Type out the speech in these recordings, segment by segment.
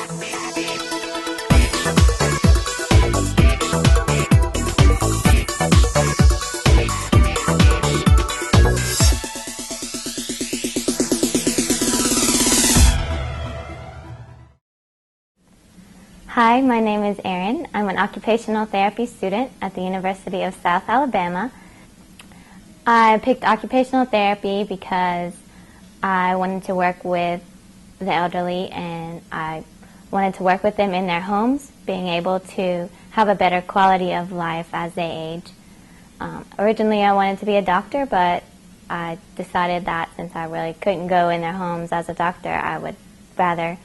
Hi, my name is Erin. I'm an occupational therapy student at the University of South Alabama. I picked occupational therapy because I wanted to work with the elderly and I wanted to work with them in their homes, being able to have a better quality of life as they age. Originally I wanted to be a doctor, but I decided that since I really couldn't go in their homes as a doctor, I would rather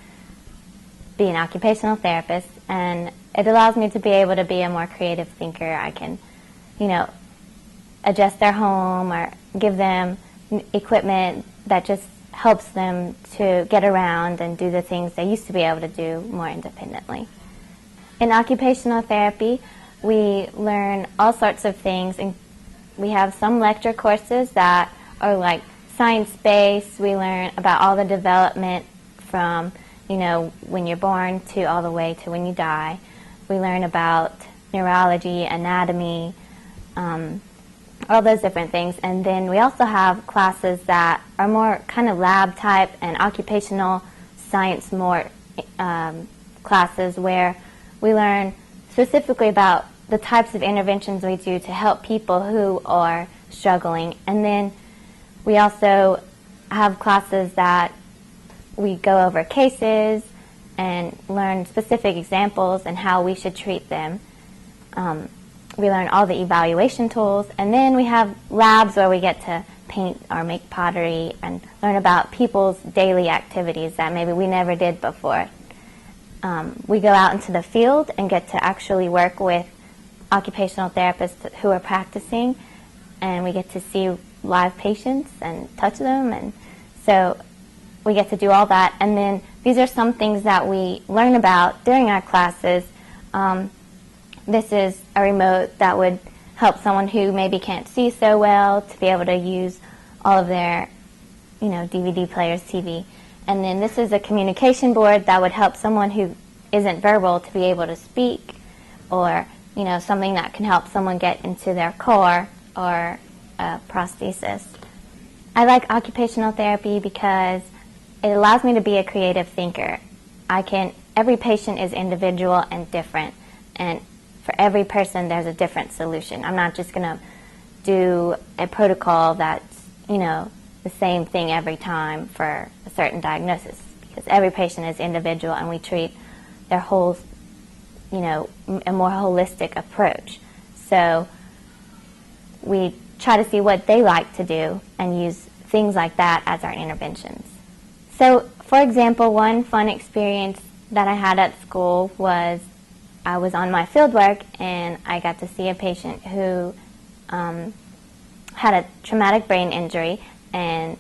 be an occupational therapist, and it allows me to be able to be a more creative thinker. I can, adjust their home or give them equipment that just helps them to get around and do the things they used to be able to do more independently. In occupational therapy, we learn all sorts of things, and we have some lecture courses that are like science-based. We learn about all the development from when you're born to all the way to when you die. We learn about neurology, anatomy, all those different things. And then we also have classes that are more kind of lab type and occupational science more classes where we learn specifically about the types of interventions we do to help people who are struggling. And then we also have classes that we go over cases and learn specific examples and how we should treat them. We learn all the evaluation tools, and then we have labs where we get to paint or make pottery and learn about people's daily activities that maybe we never did before. We go out into the field and get to actually work with occupational therapists who are practicing, and we get to see live patients and touch them, and so we get to do all that. And then these are some things that we learn about during our classes. This is a remote that would help someone who maybe can't see so well to be able to use all of their, DVD players, TV. And then this is a communication board that would help someone who isn't verbal to be able to speak, or, something that can help someone get into their car or a prosthesis. I like occupational therapy because it allows me to be a creative thinker. Every patient is individual and different, and for every person there's a different solution. I'm not just going to do a protocol that's, the same thing every time for a certain diagnosis, because every patient is individual and we treat their whole, a more holistic approach. So we try to see what they like to do and use things like that as our interventions. So, for example, one fun experience that I had at school was I was on my fieldwork and I got to see a patient who had a traumatic brain injury, and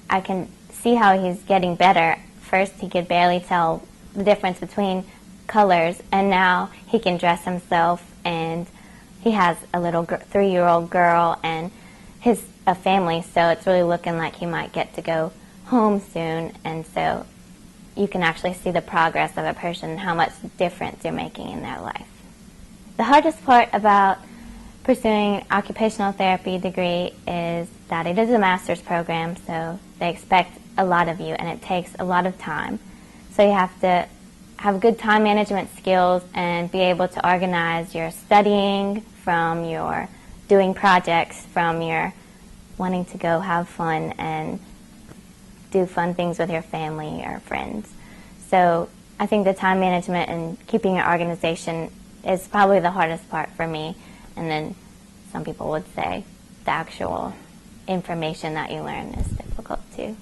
I can see how he's getting better. First, he could barely tell the difference between colors, and now he can dress himself, and he has a little 3-year-old girl and a family, so it's really looking like he might get to go home soon. And so you can actually see the progress of a person and how much difference they're making in their life. The hardest part about pursuing occupational therapy degree is that it is a master's program, so they expect a lot of you and it takes a lot of time. So you have to have good time management skills and be able to organize your studying from your doing projects, from your wanting to go have fun and do fun things with your family or friends. So I think the time management and keeping your organization is probably the hardest part for me. And then some people would say the actual information that you learn is difficult too.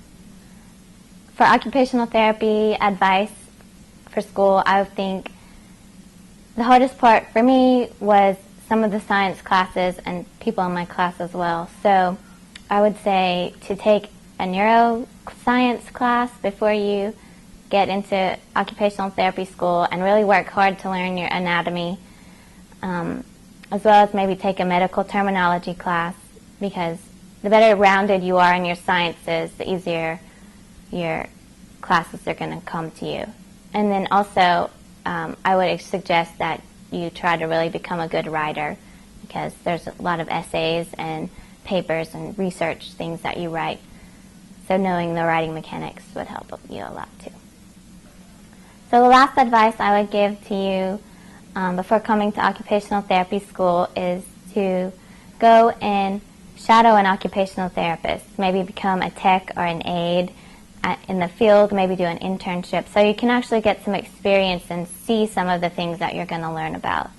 For occupational therapy advice for school, I think the hardest part for me was some of the science classes and people in my class as well. So I would say to take a neuroscience class before you get into occupational therapy school and really work hard to learn your anatomy, as well as maybe take a medical terminology class, because the better rounded you are in your sciences, the easier your classes are going to come to you. And then also, I would suggest that you try to really become a good writer, because there's a lot of essays and papers and research things that you write. So knowing the writing mechanics would help you a lot too. So the last advice I would give to you before coming to occupational therapy school is to go and shadow an occupational therapist. Maybe become a tech or an aide in the field, maybe do an internship, so you can actually get some experience and see some of the things that you're going to learn about.